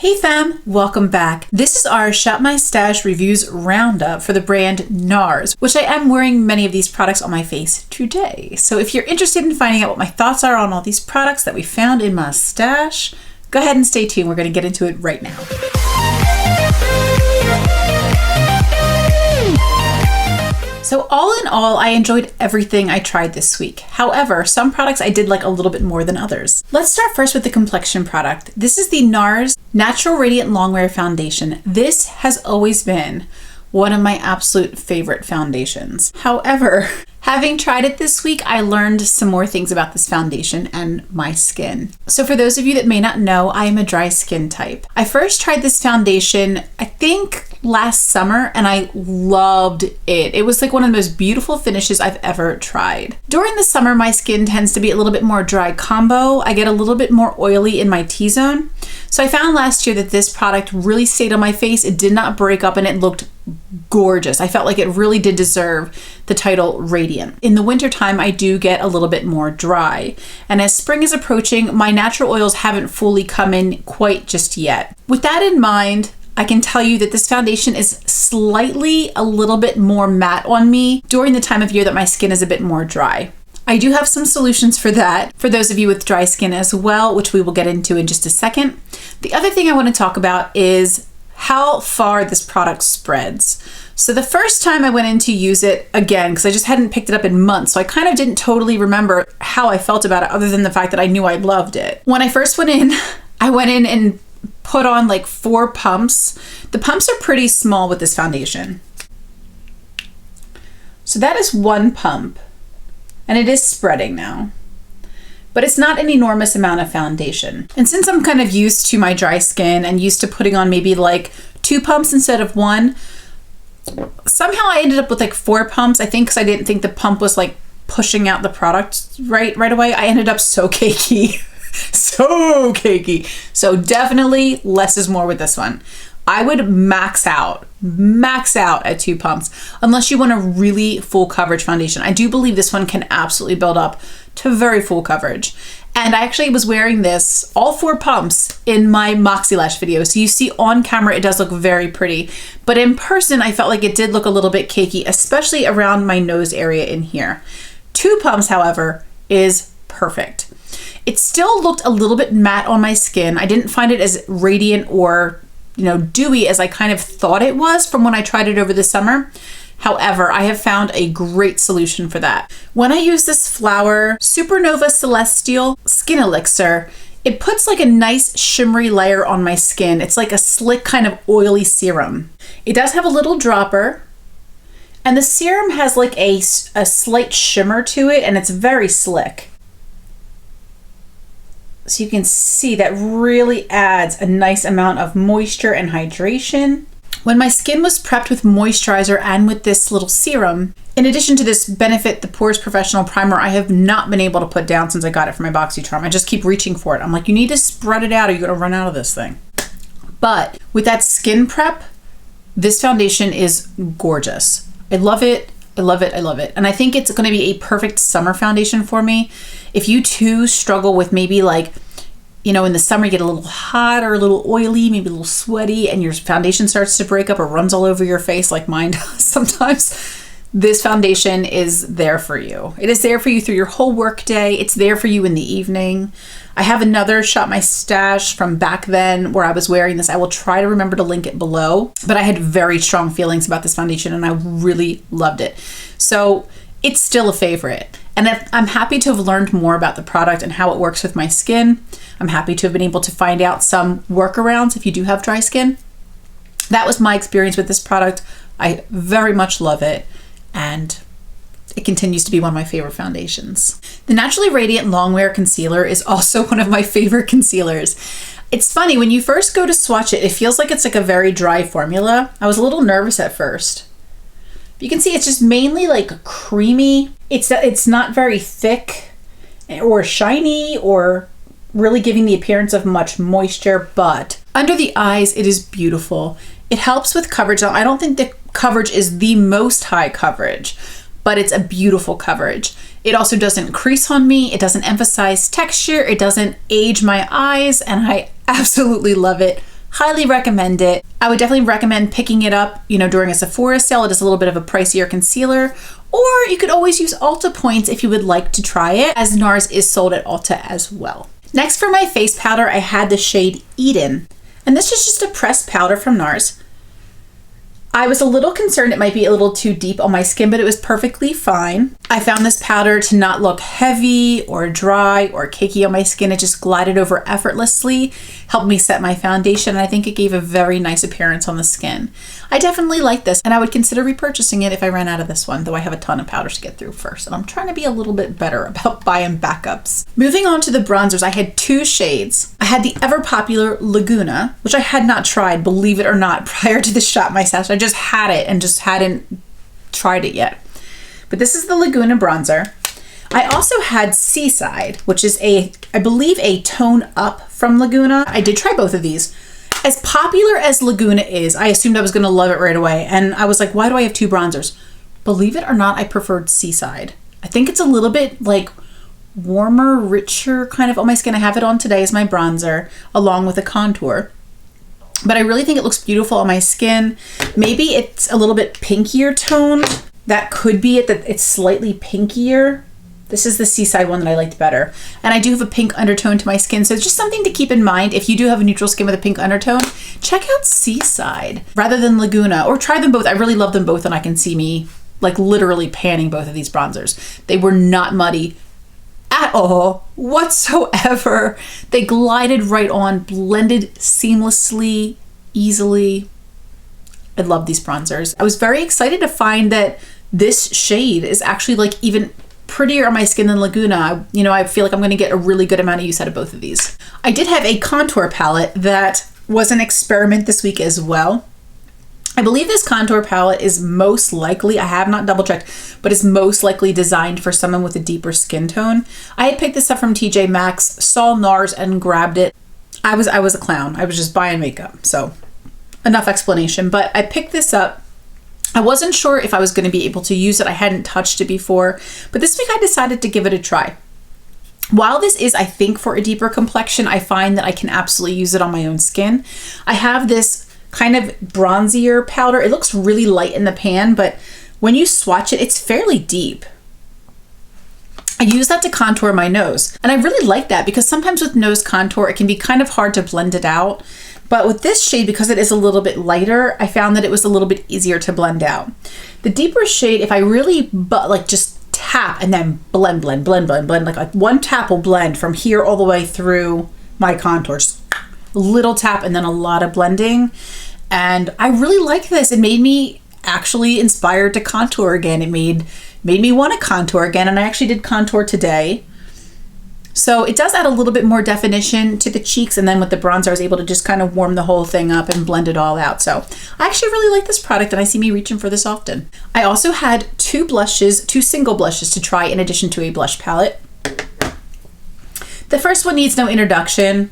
Hey fam, welcome back. This is our Shop My Stash Reviews Roundup for the brand Nars, which I am wearing many of these products on my face today. So if you're interested in finding out what my thoughts are on all these products that we found in my stash, go ahead and stay tuned. We're going to get into it right now. So all in all, I enjoyed everything I tried this week. However, some products I did like a little bit more than others. Let's start first with the complexion product. This is the Nars Natural Radiant Longwear Foundation. This has always been one of my absolute favorite foundations. However, having tried it this week, I learned some more things about this foundation and my skin. So for those of you that may not know, I am a dry skin type. I first tried this foundation, I think last summer, and I loved it. It was like one of the most beautiful finishes I've ever tried. During the summer, my skin tends to be a little bit more dry combo. I get a little bit more oily in my T-zone. So I found last year that this product really stayed on my face. It did not break up and it looked gorgeous. I felt like it really did deserve the title Radiant. In the wintertime, I do get a little bit more dry. And as spring is approaching, my natural oils haven't fully come in quite just yet. With that in mind, I can tell you that this foundation is slightly a little bit more matte on me during the time of year that my skin is a bit more dry. I do have some solutions for that for those of you with dry skin as well, which we will get into in just a second. The other thing I want to talk about is how far this product spreads. So the first time I went in to use it again, because I just hadn't picked it up in months, so I kind of didn't totally remember how I felt about it other than the fact that I knew I loved it. When I first went in, I went in and put on like 4 pumps. The pumps are pretty small with this foundation. So that is 1 pump, and it is spreading now. But it's not an enormous amount of foundation. And since I'm kind of used to my dry skin and used to putting on maybe like 2 pumps instead of 1, somehow I ended up with like 4 pumps, I think, because I didn't think the pump was like pushing out the product right away. I ended up so cakey. So cakey. So definitely less is more with this one. I would max out at 2 pumps unless you want a really full coverage foundation. I do believe this one can absolutely build up to very full coverage. And I actually was wearing this, all 4 pumps, in my Moxie Lash video. So you see on camera, it does look very pretty. But in person, I felt like it did look a little bit cakey, especially around my nose area in here. 2 pumps, however, is perfect. It still looked a little bit matte on my skin. I didn't find it as radiant or, dewy as I kind of thought it was from when I tried it over the summer. However, I have found a great solution for that. When I use this Flower Supernova Celestial Skin Elixir, it puts like a nice shimmery layer on my skin. It's like a slick kind of oily serum. It does have a little dropper, and the serum has like a slight shimmer to it, and it's very slick. So you can see that really adds a nice amount of moisture and hydration. When my skin was prepped with moisturizer and with this little serum, in addition to this Benefit the Pores Professional Primer, I have not been able to put down since I got it from my BoxyCharm. I just keep reaching for it. I'm like, you need to spread it out or you're gonna run out of this thing. But with that skin prep, this foundation is gorgeous. I love it. I love it. I love it. And I think it's going to be a perfect summer foundation for me. If you too struggle with maybe like, in the summer you get a little hot or a little oily, maybe a little sweaty, and your foundation starts to break up or runs all over your face like mine does sometimes, this foundation is there for you. It is there for you through your whole work day. It's there for you in the evening. I have another Shop My Stash from back then where I was wearing this. I will try to remember to link it below, but I had very strong feelings about this foundation and I really loved it. So it's still a favorite. And I'm happy to have learned more about the product and how it works with my skin. I'm happy to have been able to find out some workarounds if you do have dry skin. That was my experience with this product. I very much love it, and it continues to be one of my favorite foundations. The Naturally Radiant Longwear Concealer is also one of my favorite concealers. It's funny, when you first go to swatch it, it feels like it's like a very dry formula. I was a little nervous at first. But you can see it's just mainly like creamy. It's not very thick or shiny or really giving the appearance of much moisture, but under the eyes, it is beautiful. It helps with coverage. Now, I don't think the coverage is the most high coverage, but it's a beautiful coverage. It also doesn't crease on me. It doesn't emphasize texture. It doesn't age my eyes, and I absolutely love it Highly recommend it. I would definitely recommend picking it up, during a Sephora sale. It is a little bit of a pricier concealer, or you could always use Ulta points if you would like to try it, as Nars is sold at Ulta as well. Next, for my face powder, I had the shade Eden, and this is just a pressed powder from Nars. I was a little concerned it might be a little too deep on my skin, but it was perfectly fine. I found this powder to not look heavy or dry or cakey on my skin. It just glided over effortlessly, helped me set my foundation, and I think it gave a very nice appearance on the skin. I definitely like this, and I would consider repurchasing it if I ran out of this one, though I have a ton of powders to get through first, and I'm trying to be a little bit better about buying backups. Moving on to the bronzers, I had 2 shades. I had the ever popular Laguna, which I had not tried, believe it or not, prior to the shop myself. I just had it and just hadn't tried it yet. But this is the Laguna bronzer. I also had Seaside, which is I believe a tone up from Laguna. I did try both of these. As popular as Laguna is, I assumed I was going to love it right away. And I was like, why do I have 2 bronzers? Believe it or not, I preferred Seaside. I think it's a little bit like warmer, richer kind of on my skin. I have it on today as my bronzer along with a contour. But I really think it looks beautiful on my skin. Maybe it's a little bit pinkier toned. That could be it, that it's slightly pinkier. This is the Seaside one that I liked better. And I do have a pink undertone to my skin, so it's just something to keep in mind. If you do have a neutral skin with a pink undertone, check out Seaside rather than Laguna, or try them both. I really love them both, and I can see me like literally panning both of these bronzers. They were not muddy at all whatsoever. They glided right on, blended seamlessly, easily. I love these bronzers. I was very excited to find that this shade is actually like even prettier on my skin than Laguna. I feel like I'm going to get a really good amount of use out of both of these. I did have a contour palette that was an experiment this week as well. I believe this contour palette is most likely, I have not double checked, but is most likely designed for someone with a deeper skin tone. I had picked this up from TJ Maxx, saw Nars and grabbed it. I was a clown. I was just buying makeup. So enough explanation, but I picked this up. I wasn't sure if I was going to be able to use it. I hadn't touched it before, but this week I decided to give it a try. While this is, I think, for a deeper complexion, I find that I can absolutely use it on my own skin. I have this kind of bronzier powder. It looks really light in the pan, but when you swatch it, it's fairly deep. I use that to contour my nose, and I really like that because sometimes with nose contour, it can be kind of hard to blend it out. But with this shade, because it is a little bit lighter, I found that it was a little bit easier to blend out. The deeper shade, if I really just tap and then blend, like one tap will blend from here all the way through my contours. A little tap and then a lot of blending. And I really like this. It made me actually inspired to contour again. It made me want to contour again, and I actually did contour today. So it does add a little bit more definition to the cheeks, and then with the bronzer I was able to just kind of warm the whole thing up and blend it all out. So I actually really like this product, and I see me reaching for this often. I also had 2 single blushes to try in addition to a blush palette. The first one needs no introduction.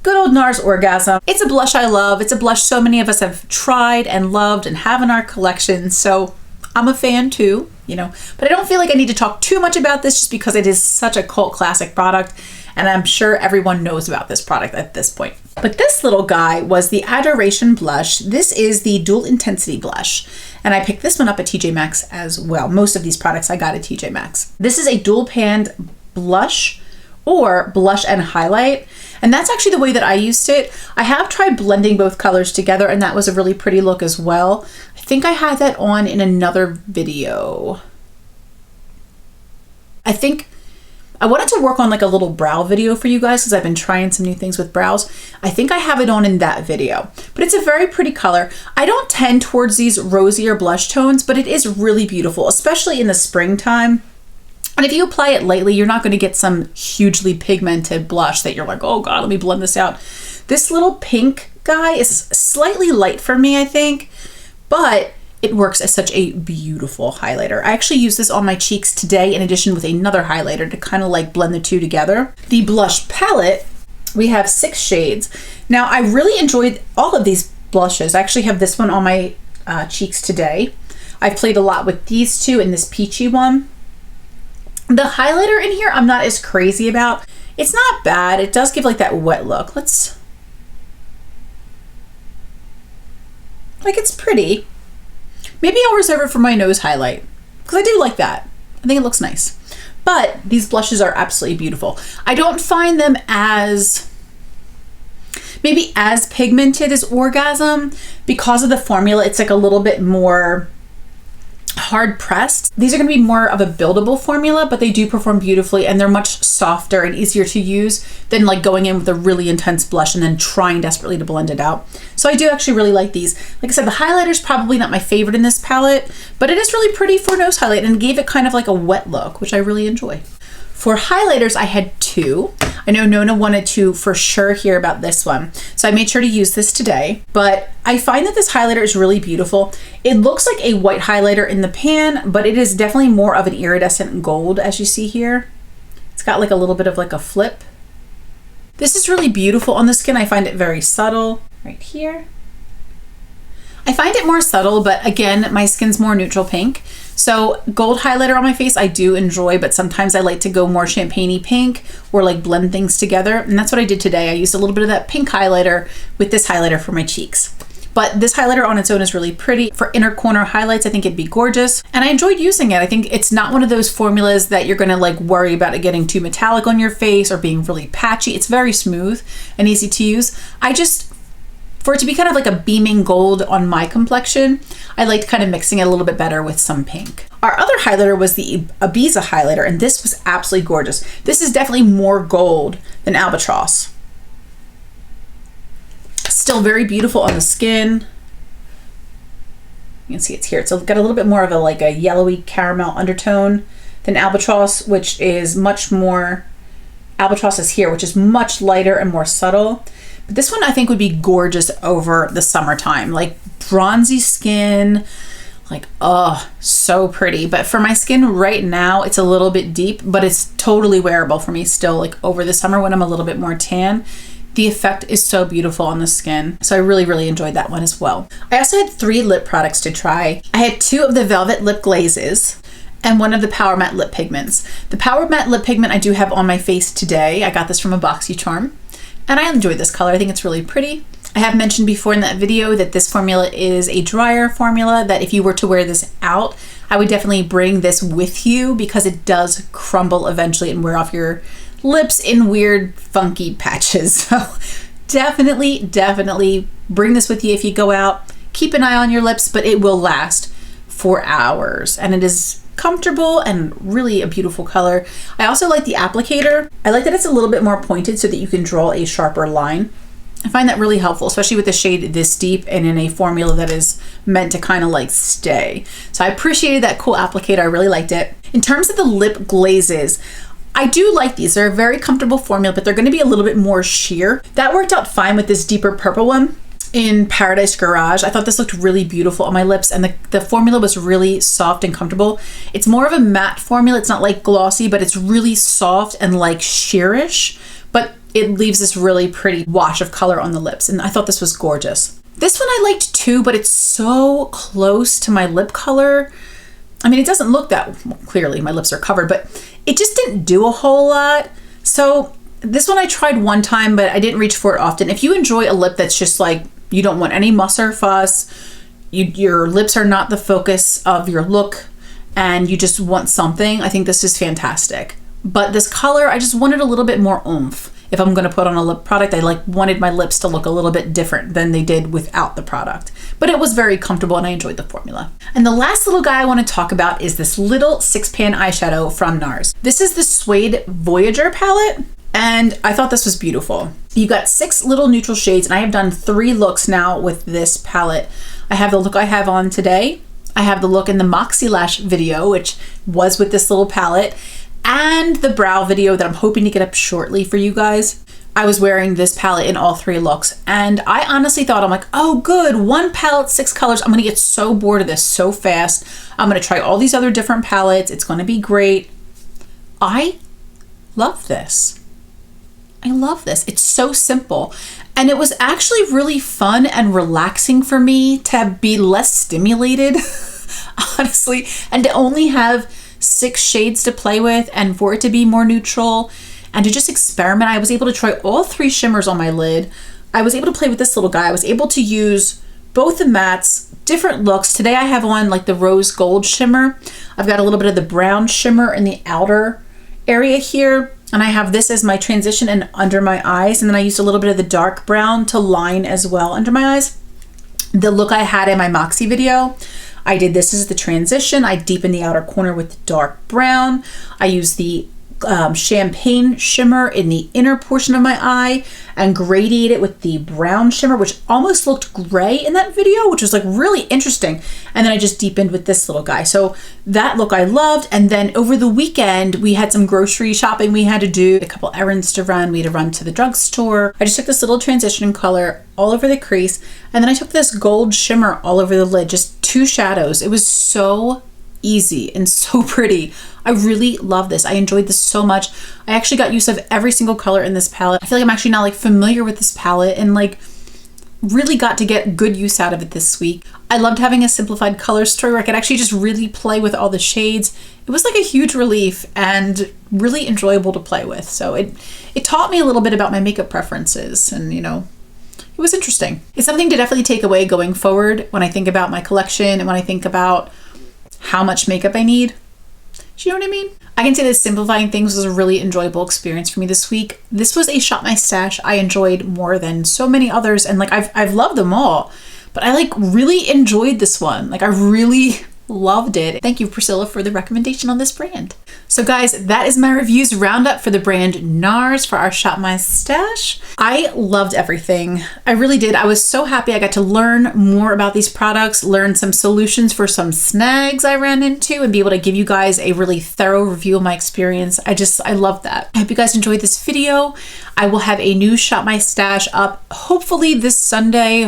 Good old Nars Orgasm. It's a blush I love. It's a blush so many of us have tried and loved and have in our collection, so I'm a fan too. But I don't feel like I need to talk too much about this just because it is such a cult classic product, and I'm sure everyone knows about this product at this point. But this little guy was the Adoration Blush. This is the Dual Intensity Blush, and I picked this one up at TJ Maxx as well. Most of these products I got at TJ Maxx. This is a dual panned blush or blush and highlight, and that's actually the way that I used it. I have tried blending both colors together, and that was a really pretty look as well. I think I had that on in another video. I think I wanted to work on like a little brow video for you guys because I've been trying some new things with brows. I think I have it on in that video, but it's a very pretty color. I don't tend towards these rosier blush tones, but it is really beautiful, especially in the springtime. And if you apply it lightly, you're not going to get some hugely pigmented blush that you're like, oh God, let me blend this out. This little pink guy is slightly light for me, I think, but it works as such a beautiful highlighter. I actually used this on my cheeks today in addition with another highlighter to kind of like blend the two together. The blush palette, we have 6 shades. Now, I really enjoyed all of these blushes. I actually have this one on my cheeks today. I've played a lot with these two and this peachy one. The highlighter in here, I'm not as crazy about. It's not bad. It does give like that wet look. Like, it's pretty. Maybe I'll reserve it for my nose highlight, because I do like that. I think it looks nice. But these blushes are absolutely beautiful. I don't find them as, maybe as pigmented as Orgasm. Because of the formula, it's like a little bit more hard pressed. These are going to be more of a buildable formula, but they do perform beautifully, and they're much softer and easier to use than like going in with a really intense blush and then trying desperately to blend it out. So I do actually really like these. Like I said, the highlighter is probably not my favorite in this palette, but it is really pretty for nose highlight and gave it kind of like a wet look, which I really enjoy. For highlighters, I had two. I know Nona wanted to for sure hear about this one, so I made sure to use this today. But I find that this highlighter is really beautiful. It looks like a white highlighter in the pan, but it is definitely more of an iridescent gold, as you see here. It's got like a little bit of like a flip. This is really beautiful on the skin. I find it very subtle right here. I find it more subtle, but again, my skin's more neutral pink. So gold highlighter on my face I do enjoy, but sometimes I like to go more champagne-y pink or like blend things together. And that's what I did today. I used a little bit of that pink highlighter with this highlighter for my cheeks. But this highlighter on its own is really pretty. For inner corner highlights, I think it'd be gorgeous. And I enjoyed using it. I think it's not one of those formulas that you're gonna like worry about it getting too metallic on your face or being really patchy. It's very smooth and easy to use. For it to be kind of like a beaming gold on my complexion, I liked kind of mixing it a little bit better with some pink. Our other highlighter was the Ibiza Highlighter, and this was absolutely gorgeous. This is definitely more gold than Albatross. Still very beautiful on the skin. You can see it's here. It's got a little bit more of a like a yellowy caramel undertone than Albatross, which is much more, Albatross is here, which is much lighter and more subtle. But this one I think would be gorgeous over the summertime, like bronzy skin, like, oh, so pretty. But for my skin right now, it's a little bit deep, but it's totally wearable for me still, like over the summer when I'm a little bit more tan. The effect is so beautiful on the skin. So I really, really enjoyed that one as well. I also had 3 lip products to try. I had 2 of the Velvet Lip Glazes and 1 of the Power Matte Lip Pigments. The Power Matte Lip Pigment I do have on my face today. I got this from a BoxyCharm. And I enjoyed this color. I think it's really pretty. I have mentioned before in that video that this formula is a drier formula, that if you were to wear this out, I would definitely bring this with you because it does crumble eventually and wear off your lips in weird, funky patches. So definitely bring this with you if you go out. Keep an eye on your lips, but it will last for hours. And it is comfortable and really a beautiful color. I also like the applicator. I like that it's a little bit more pointed so that you can draw a sharper line. I find that really helpful, especially with the shade this deep and in a formula that is meant to kind of like stay. So I appreciated that cool applicator. I really liked it. In terms of the lip glazes, I do like these. They're a very comfortable formula, but they're going to be a little bit more sheer. That worked out fine with this deeper purple one in Paradise Garage. I thought this looked really beautiful on my lips, and the formula was really soft and comfortable. It's more of a matte formula. It's not like glossy, but it's really soft and like sheerish, but it leaves this really pretty wash of color on the lips, and I thought this was gorgeous. This one I liked too, but it's so close to my lip color. I mean, it doesn't look that clearly, my lips are covered, but it just didn't do a whole lot. So this one I tried one time, but I didn't reach for it often. If you enjoy a lip that's just like, you don't want any muss or fuss, your lips are not the focus of your look, and you just want something, I think this is fantastic. But this color, I just wanted a little bit more oomph. If I'm gonna put on a lip product, I wanted my lips to look a little bit different than they did without the product. But it was very comfortable and I enjoyed the formula. And the last little guy I wanna talk about is this little 6-pan eyeshadow from Nars. This is the Suede Voyager palette, and I thought this was beautiful. You got 6 little neutral shades, and I have done 3 looks now with this palette. I have the look I have on today. I have the look in the Moxie Lash video, which was with this little palette, and the brow video that I'm hoping to get up shortly for you guys. I was wearing this palette in all 3 looks, and I honestly thought, I'm like, oh good, 1 palette, 6 colors. I'm gonna get so bored of this so fast. I'm gonna try all these other different palettes. It's gonna be great. I love this. I love this. It's so simple. And it was actually really fun and relaxing for me to be less stimulated, honestly, and to only have 6 shades to play with and for it to be more neutral and to just experiment. I was able to try all 3 shimmers on my lid. I was able to play with this little guy. I was able to use Both the mattes, different looks. Today I have on like the rose gold shimmer. I've got a little bit of the brown shimmer in the outer area here. And I have this as my transition and under my eyes. And then I used a little bit of the dark brown to line as well under my eyes. The look I had in my Moxie video, I did this as the transition. I deepened the outer corner with the dark brown. I used the champagne shimmer in the inner portion of my eye and gradiated it with the brown shimmer, which almost looked gray in that video, which was like really interesting. And then I just deepened with this little guy. So that look I loved. And then over the weekend, we had some grocery shopping we had to do, a couple errands to run. We had to run to the drugstore. I just took this little transition color all over the crease. And then I took this gold shimmer all over the lid, just 2 shadows. It was so easy and so pretty. I really love this. I enjoyed this so much. I actually got use of every single color in this palette. I feel like I'm actually now like familiar with this palette and like really got to get good use out of it this week. I loved having a simplified color story where I could actually just really play with all the shades. It was like a huge relief and really enjoyable to play with. So it taught me a little bit about my makeup preferences, and you know, it was interesting. It's something to definitely take away going forward when I think about my collection and when I think about how much makeup I need. Do you know what I mean? I can say that simplifying things was a really enjoyable experience for me this week. This was a Shop My Stash I enjoyed more than so many others, and like I've loved them all, but I like really enjoyed this one. Like I really loved it. Thank you, Priscilla, for the recommendation on this brand. So guys, that is my reviews roundup for the brand Nars for our Shop My Stash. I loved everything. I really did. I was so happy I got to learn more about these products, learn some solutions for some snags I ran into, and be able to give you guys a really thorough review of my experience. I love that. I hope you guys enjoyed this video. I will have a new Shop My Stash up hopefully this Sunday,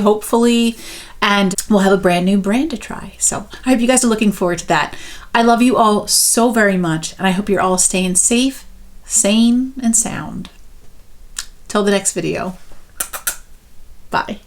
and we'll have a brand new brand to try. So I hope you guys are looking forward to that. I love you all so very much, and I hope you're all staying safe, sane, and sound. Till the next video. Bye.